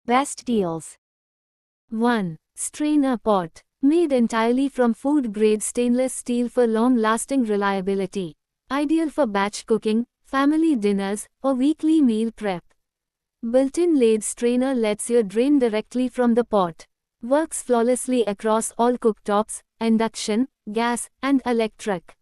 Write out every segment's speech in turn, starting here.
Best deals. 1. Strainer pot. Made entirely from food-grade stainless steel for long-lasting reliability. Ideal for batch cooking, family dinners, or weekly meal prep. Built-in Lade strainer lets you drain directly from the pot. Works flawlessly across all cooktops, induction, gas, and electric.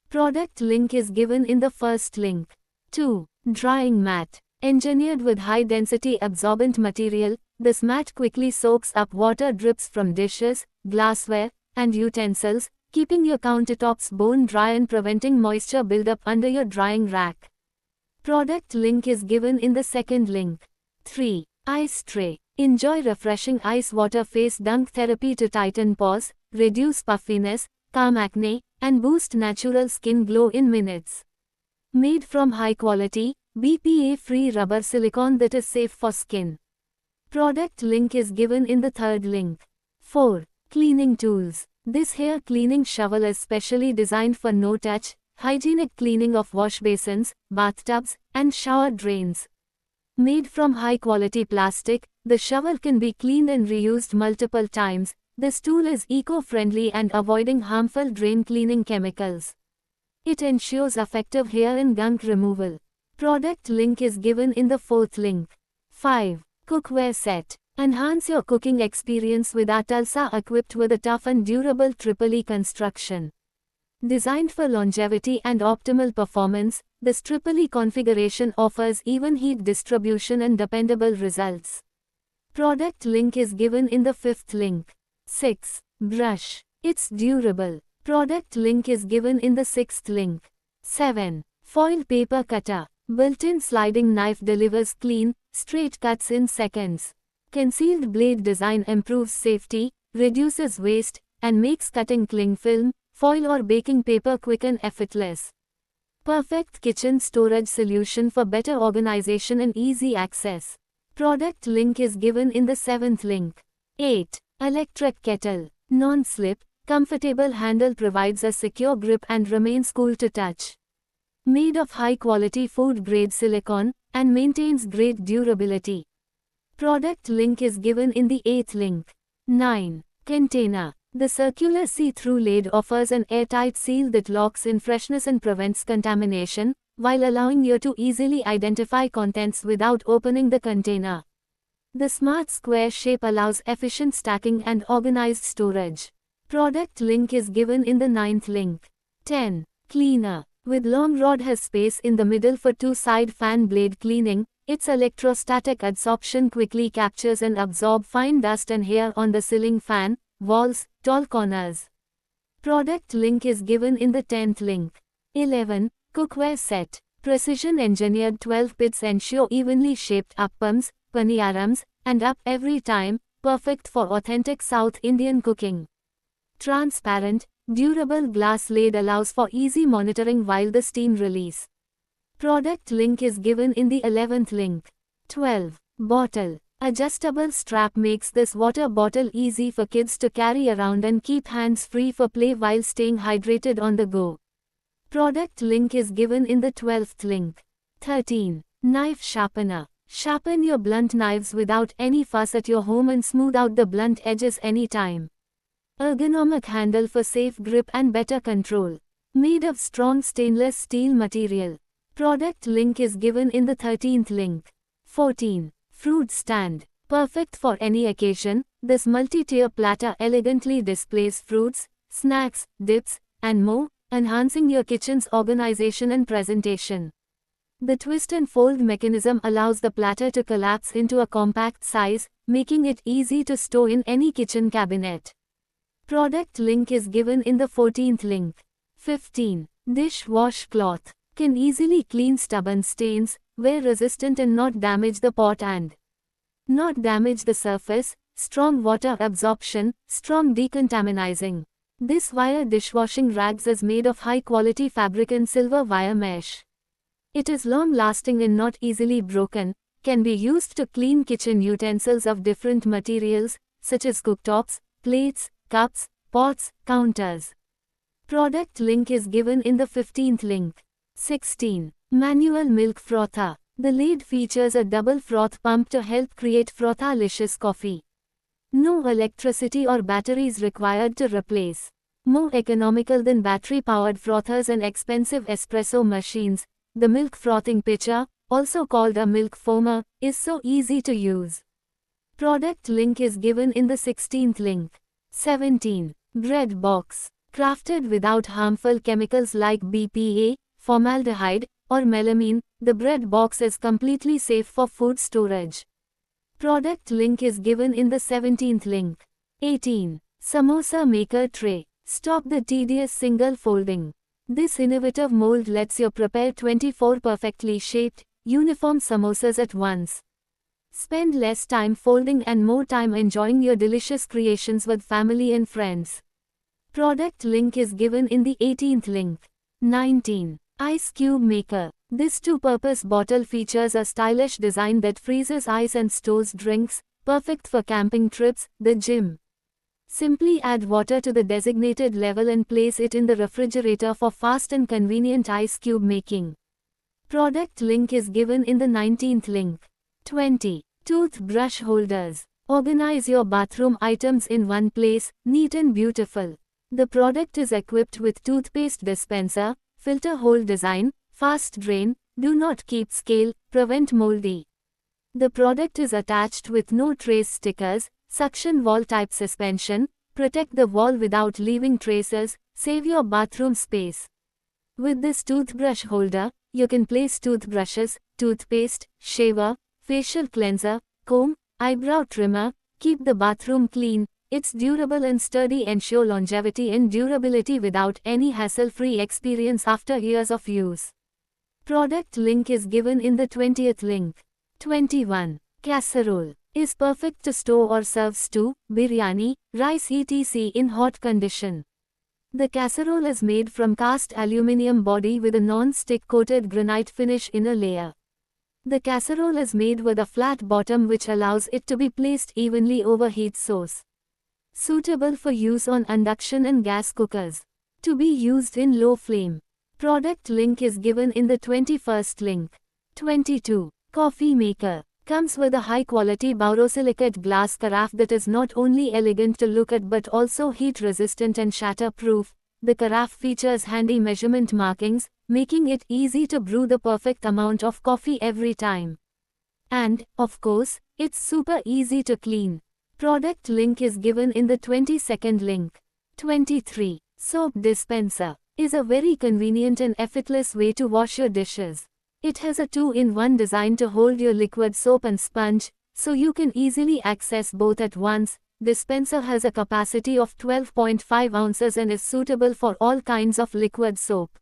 Product link is given in the first link. 2. Drying mat. Engineered with high-density absorbent material, this mat quickly soaks up water drips from dishes, glassware, and utensils, keeping your countertops bone dry and preventing moisture buildup under your drying rack. Product link is given in the second link. 3. Ice tray. Enjoy refreshing ice water face dunk therapy to tighten pores, reduce puffiness, calm acne, and boost natural skin glow in minutes. Made from high-quality, BPA-free rubber silicone that is safe for skin. Product link is given in the third link. 4. Cleaning tools. This hair cleaning shovel is specially designed for no-touch, hygienic cleaning of wash basins, bathtubs, and shower drains. Made from high-quality plastic, the shovel can be cleaned and reused multiple times. This tool is eco-friendly and avoiding harmful drain cleaning chemicals. It ensures effective hair and gunk removal. Product link is given in the fourth link. 5. Cookware set. Enhance your cooking experience with our Tulsa equipped with a tough and durable Tripoli construction. Designed for longevity and optimal performance, this Tripoli configuration offers even heat distribution and dependable results. Product link is given in the fifth link. 6. Brush. It's durable. Product link is given in the sixth link. 7. Foil paper cutter. Built-in sliding knife delivers clean, straight cuts in seconds. Concealed blade design improves safety, reduces waste, and makes cutting cling film, foil or baking paper quick and effortless. Perfect kitchen storage solution for better organization and easy access. Product link is given in the seventh link. 8. Electric kettle. Non-slip, comfortable handle provides a secure grip and remains cool to touch. Made of high-quality food-grade silicone, and maintains great durability. Product link is given in the 8th link. 9. Container. The circular see-through lid offers an airtight seal that locks in freshness and prevents contamination, while allowing you to easily identify contents without opening the container. The smart square shape allows efficient stacking and organized storage. Product link is given in the 9th link. 10. Cleaner. With long rod has space in the middle for two-side fan blade cleaning, its electrostatic adsorption quickly captures and absorbs fine dust and hair on the ceiling fan, walls, tall corners. Product link is given in the 10th link. 11. Cookware set. Precision-engineered 12 pits ensure evenly shaped appams, paniyarams, and up every time, perfect for authentic South Indian cooking. Transparent, durable glass lid allows for easy monitoring while the steam release. Product link is given in the 11th link. 12. Bottle. Adjustable strap makes this water bottle easy for kids to carry around and keep hands free for play while staying hydrated on the go. Product link is given in the 12th link. 13. Knife sharpener. Sharpen your blunt knives without any fuss at your home and smooth out the blunt edges anytime. Ergonomic handle for safe grip and better control. Made of strong stainless steel material. Product link is given in the 13th link. 14. Fruit stand. Perfect for any occasion, this multi-tier platter elegantly displays fruits, snacks, dips, and more, enhancing your kitchen's organization and presentation. The twist and fold mechanism allows the platter to collapse into a compact size, making it easy to store in any kitchen cabinet. Product link is given in the 14th link. 15. Dish wash cloth. Can easily clean stubborn stains, wear resistant and not damage the pot and not damage the surface, strong water absorption, strong decontaminizing. This wire dishwashing rags is made of high quality fabric and silver wire mesh. It is long lasting and not easily broken, can be used to clean kitchen utensils of different materials, such as cooktops, plates, cups, pots, counters. Product link is given in the 15th link. 16. Manual milk frother. The lid features a double froth pump to help create frothalicious coffee. No electricity or batteries required to replace. More economical than battery-powered frothers and expensive espresso machines, the milk frothing pitcher, also called a milk foamer, is so easy to use. Product link is given in the 16th link. 17. Bread box. Crafted without harmful chemicals like BPA, formaldehyde, or melamine, the bread box is completely safe for food storage. Product link is given in the 17th link. 18. Samosa maker tray. Stop the tedious single folding. This innovative mold lets you prepare 24 perfectly shaped, uniform samosas at once. Spend less time folding and more time enjoying your delicious creations with family and friends. Product link is given in the 18th link. 19. Ice cube maker. This two-purpose bottle features a stylish design that freezes ice and stores drinks, perfect for camping trips, the gym. Simply add water to the designated level and place it in the refrigerator for fast and convenient ice cube making. Product link is given in the 19th link. 20. Toothbrush holders. Organize your bathroom items in one place, neat and beautiful. The product is equipped with toothpaste dispenser, filter hole design, fast drain, do not keep scale, prevent moldy. The product is attached with no trace stickers, suction wall type suspension, protect the wall without leaving traces, save your bathroom space. With this toothbrush holder, you can place toothbrushes, toothpaste, shaver, facial cleanser, comb, eyebrow trimmer, keep the bathroom clean. It's durable and sturdy, ensure longevity and durability without any hassle-free experience after years of use. Product link is given in the 20th link. 21. Casserole. Is perfect to store or serve stew, biryani, rice etc. in hot condition. The casserole is made from cast aluminium body with a non-stick coated granite finish inner layer. The casserole is made with a flat bottom which allows it to be placed evenly over heat source. Suitable for use on induction and gas cookers. To be used in low flame. Product link is given in the 21st link. 22. Coffee maker. Comes with a high-quality borosilicate glass carafe that is not only elegant to look at but also heat-resistant and shatter-proof. The carafe features handy measurement markings, making it easy to brew the perfect amount of coffee every time. And, of course, it's super easy to clean. Product link is given in the 22nd link. 23. Soap dispenser. Is a very convenient and effortless way to wash your dishes. It has a 2-in-1 design to hold your liquid soap and sponge, so you can easily access both at once. Dispenser has a capacity of 12.5 ounces and is suitable for all kinds of liquid soap.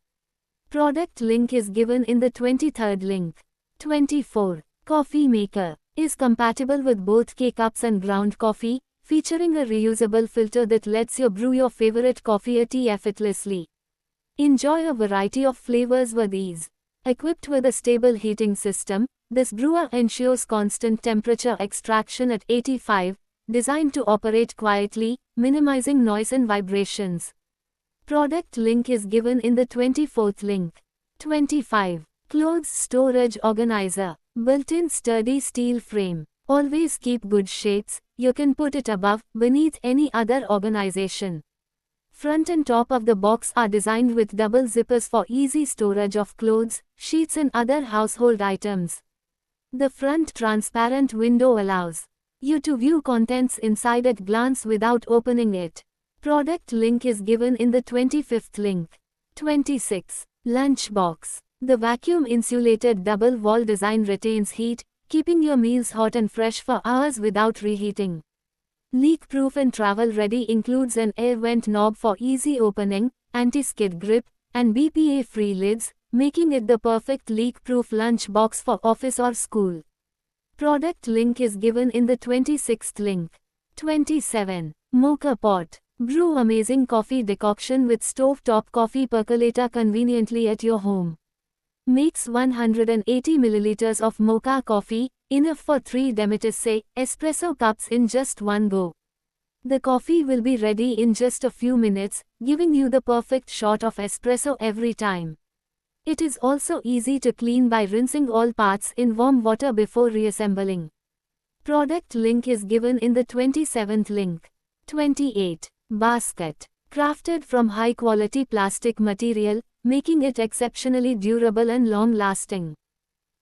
Product link is given in the 23rd link. 24. Coffee maker. Is compatible with both K-cups and ground coffee, featuring a reusable filter that lets you brew your favorite coffee or tea effortlessly. Enjoy a variety of flavors with ease. Equipped with a stable heating system, this brewer ensures constant temperature extraction at 85, designed to operate quietly, minimizing noise and vibrations. Product link is given in the 24th link. 25. Clothes storage organizer. Built-in sturdy steel frame. Always keep good shapes, you can put it above, beneath any other organization. Front and top of the box are designed with double zippers for easy storage of clothes, sheets and other household items. The front transparent window allows you to view contents inside at glance without opening it. Product link is given in the 25th link. 26. Lunchbox. The vacuum-insulated double-wall design retains heat, keeping your meals hot and fresh for hours without reheating. Leak-proof and travel-ready, includes an air vent knob for easy opening, anti-skid grip, and BPA-free lids, making it the perfect leak-proof lunchbox for office or school. Product link is given in the 26th link. 27. Mocha pot. Brew amazing coffee decoction with stove-top coffee percolator conveniently at your home. Makes 180 milliliters of mocha coffee, enough for 3 Demetis espresso cups in just one go. The coffee will be ready in just a few minutes, giving you the perfect shot of espresso every time. It is also easy to clean by rinsing all parts in warm water before reassembling. Product link is given in the 27th link. 28. Basket. Crafted from high-quality plastic material, making it exceptionally durable and long-lasting.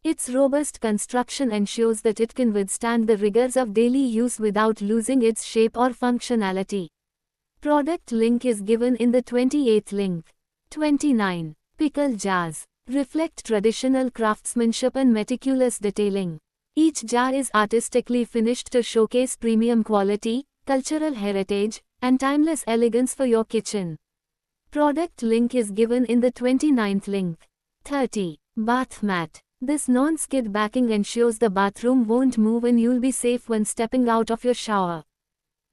Its robust construction ensures that it can withstand the rigors of daily use without losing its shape or functionality. Product link is given in the 28th link. 29. Pickle jars. Reflect traditional craftsmanship and meticulous detailing. Each jar is artistically finished to showcase premium quality, cultural heritage, and timeless elegance for your kitchen. Product link is given in the 29th link. 30. Bath mat. This non-skid backing ensures the bathroom won't move and you'll be safe when stepping out of your shower.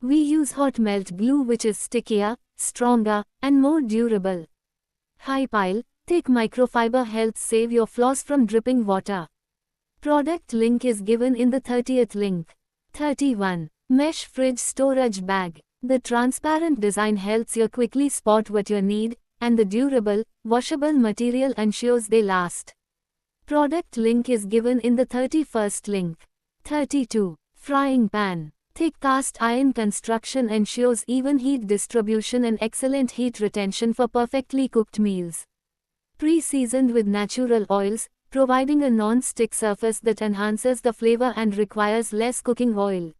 We use hot melt glue which is stickier, stronger, and more durable. High pile, thick microfiber helps save your floors from dripping water. Product link is given in the 30th link. 31. Mesh fridge storage bag. The transparent design helps you quickly spot what you need, and the durable, washable material ensures they last. Product link is given in the 31st link. 32. Frying pan. Thick cast iron construction ensures even heat distribution and excellent heat retention for perfectly cooked meals. Pre-seasoned with natural oils, providing a non-stick surface that enhances the flavor and requires less cooking oil.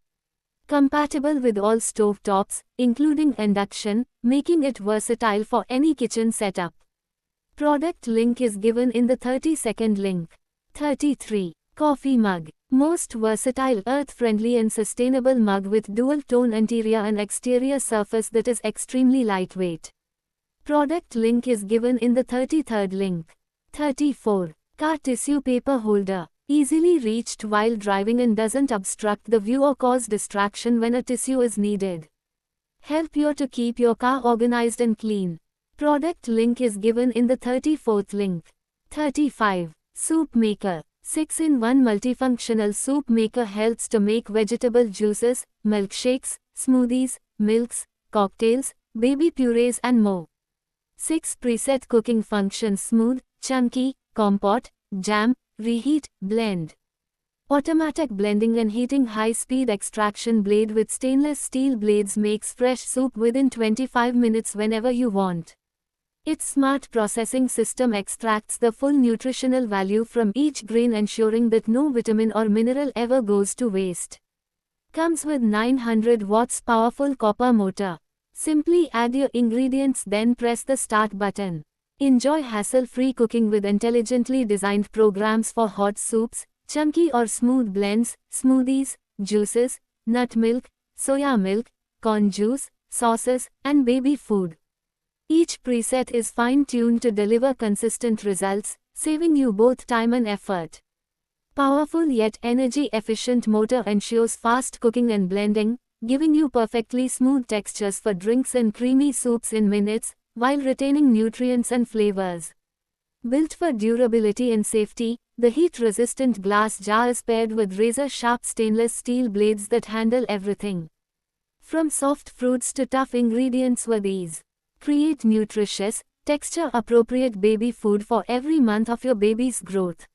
Compatible with all stovetops, including induction, making it versatile for any kitchen setup. Product link is given in the 32nd link. 33. Coffee mug. Most versatile, earth-friendly and sustainable mug with dual-tone interior and exterior surface that is extremely lightweight. Product link is given in the 33rd link. 34. Car tissue paper holder. Easily reached while driving and doesn't obstruct the view or cause distraction when a tissue is needed. Help you to keep your car organized and clean. Product link is given in the 34th link. 35. Soup maker. 6-in-1 multifunctional soup maker helps to make vegetable juices, milkshakes, smoothies, milks, cocktails, baby purees and more. 6 preset cooking functions: smooth, chunky, compote, jam, reheat, blend. Automatic blending and heating. High-speed extraction blade with stainless steel blades makes fresh soup within 25 minutes whenever you want. Its smart processing system extracts the full nutritional value from each grain, ensuring that no vitamin or mineral ever goes to waste. Comes with 900 watts powerful copper motor. Simply add your ingredients, then press the start button. Enjoy hassle-free cooking with intelligently designed programs for hot soups, chunky or smooth blends, smoothies, juices, nut milk, soya milk, corn juice, sauces, and baby food. Each preset is fine-tuned to deliver consistent results, saving you both time and effort. Powerful yet energy-efficient motor ensures fast cooking and blending, giving you perfectly smooth textures for drinks and creamy soups in minutes, while retaining nutrients and flavors. Built for durability and safety, the heat-resistant glass jar is paired with razor-sharp stainless steel blades that handle everything. From soft fruits to tough ingredients with ease. Create nutritious, texture-appropriate baby food for every month of your baby's growth.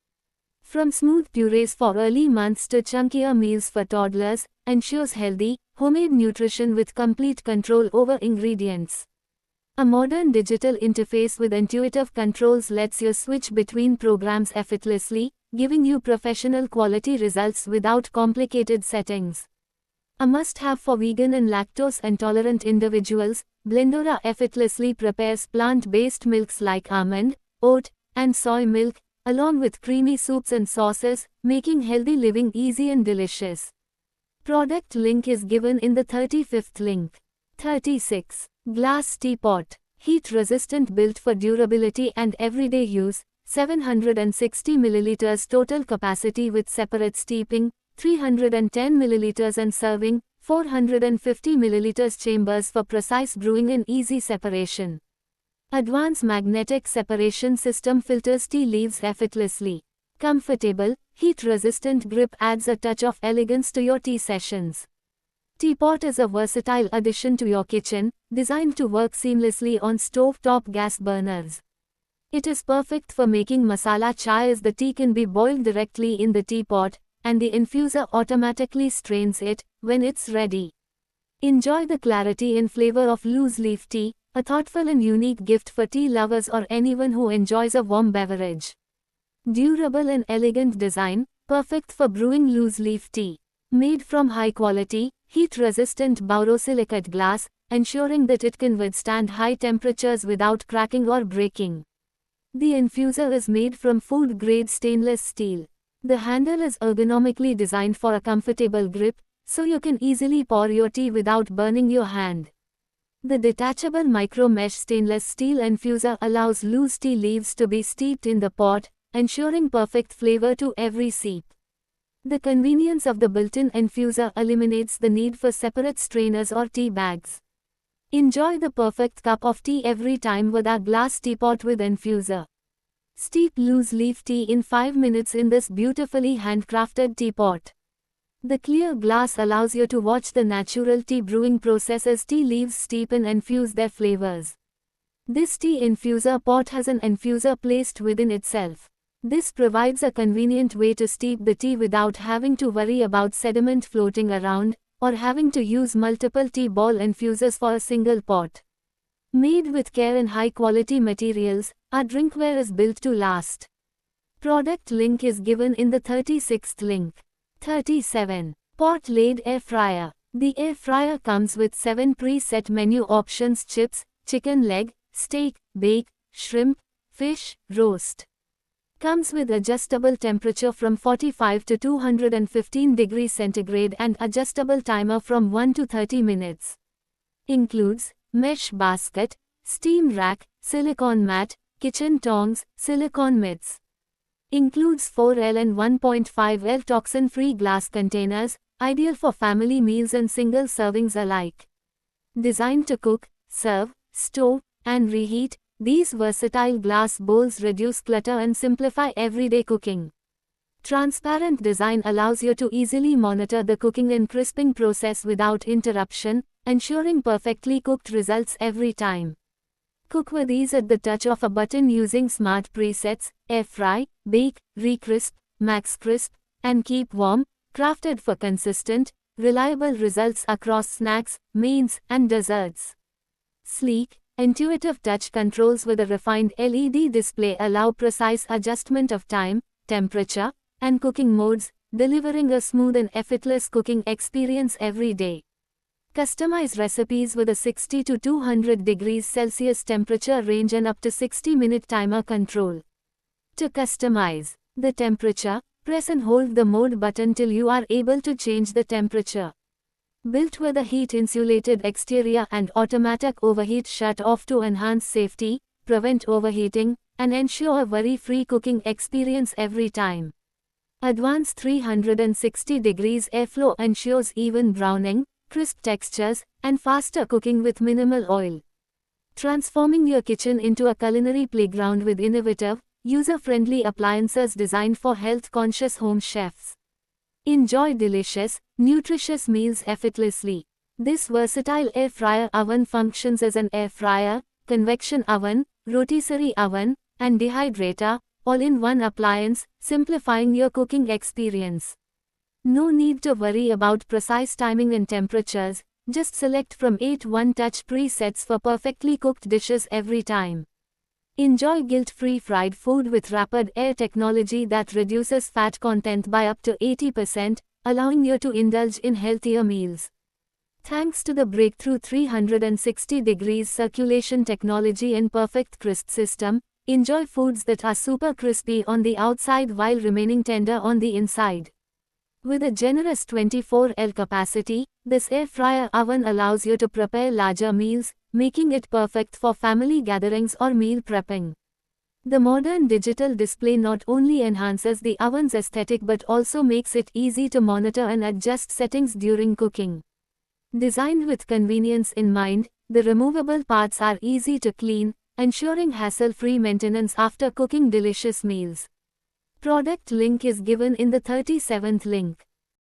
From smooth purees for early months to chunkier meals for toddlers, ensures healthy, homemade nutrition with complete control over ingredients. A modern digital interface with intuitive controls lets you switch between programs effortlessly, giving you professional quality results without complicated settings. A must-have for vegan and lactose-intolerant individuals, Blendora effortlessly prepares plant-based milks like almond, oat, and soy milk, along with creamy soups and sauces, making healthy living easy and delicious. Product link is given in the 35th link. 36. Glass teapot. Heat-resistant, built for durability and everyday use, 760 ml total capacity with separate steeping, 310 ml and serving, 450 ml chambers for precise brewing and easy separation. Advanced magnetic separation system filters tea leaves effortlessly. Comfortable, heat-resistant grip adds a touch of elegance to your tea sessions. Teapot is a versatile addition to your kitchen, designed to work seamlessly on stove-top gas burners. It is perfect for making masala chai as the tea can be boiled directly in the teapot, and the infuser automatically strains it when it's ready. Enjoy the clarity and flavor of loose leaf tea, a thoughtful and unique gift for tea lovers or anyone who enjoys a warm beverage. Durable and elegant design, perfect for brewing loose leaf tea. Made from high quality, heat-resistant borosilicate glass, ensuring that it can withstand high temperatures without cracking or breaking. The infuser is made from food-grade stainless steel. The handle is ergonomically designed for a comfortable grip, so you can easily pour your tea without burning your hand. The detachable micro-mesh stainless steel infuser allows loose tea leaves to be steeped in the pot, ensuring perfect flavor to every sip. The convenience of the built-in infuser eliminates the need for separate strainers or tea bags. Enjoy the perfect cup of tea every time with our glass teapot with infuser. Steep loose leaf tea in 5 minutes in this beautifully handcrafted teapot. The clear glass allows you to watch the natural tea brewing process as tea leaves steep and infuse their flavors. This tea infuser pot has an infuser placed within itself. This provides a convenient way to steep the tea without having to worry about sediment floating around, or having to use multiple tea ball infusers for a single pot. Made with care and high-quality materials, our drinkware is built to last. Product link is given in the 36th link. 37. Pot Laid Air Fryer. The air fryer comes with 7 preset menu options: chips, chicken leg, steak, bake, shrimp, fish, roast. Comes with adjustable temperature from 45 to 215 degrees centigrade and adjustable timer from 1 to 30 minutes. Includes mesh basket, steam rack, silicone mat, kitchen tongs, silicone mitts. Includes 4L and 1.5L toxin-free glass containers, ideal for family meals and single servings alike. Designed to cook, serve, store, and reheat, these versatile glass bowls reduce clutter and simplify everyday cooking. Transparent design allows you to easily monitor the cooking and crisping process without interruption, ensuring perfectly cooked results every time. Cook with ease at the touch of a button using smart presets: air fry, bake, recrisp, max crisp, and keep warm, crafted for consistent, reliable results across snacks, mains, and desserts. Sleek, intuitive touch controls with a refined LED display allow precise adjustment of time, temperature, and cooking modes, delivering a smooth and effortless cooking experience every day. Customize recipes with a 60 to 200 degrees Celsius temperature range and up to 60-minute timer control. To customize the temperature, press and hold the mode button till you are able to change the temperature. Built with a heat-insulated exterior and automatic overheat shut-off to enhance safety, prevent overheating, and ensure a worry-free cooking experience every time. Advanced 360 degrees airflow ensures even browning, crisp textures, and faster cooking with minimal oil. Transforming your kitchen into a culinary playground with innovative, user-friendly appliances designed for health-conscious home chefs. Enjoy delicious, nutritious meals effortlessly. This versatile air fryer oven functions as an air fryer, convection oven, rotisserie oven, and dehydrator, all in one appliance, simplifying your cooking experience. No need to worry about precise timing and temperatures, just select from 8 one-touch presets for perfectly cooked dishes every time. Enjoy guilt-free fried food with rapid air technology that reduces fat content by up to 80%, allowing you to indulge in healthier meals. Thanks to the breakthrough 360 degrees circulation technology and perfect crisp system, enjoy foods that are super crispy on the outside while remaining tender on the inside. With a generous 24L capacity, this air fryer oven allows you to prepare larger meals, making it perfect for family gatherings or meal prepping. The modern digital display not only enhances the oven's aesthetic but also makes it easy to monitor and adjust settings during cooking. Designed with convenience in mind, the removable parts are easy to clean, ensuring hassle-free maintenance after cooking delicious meals. Product link is given in the 37th link.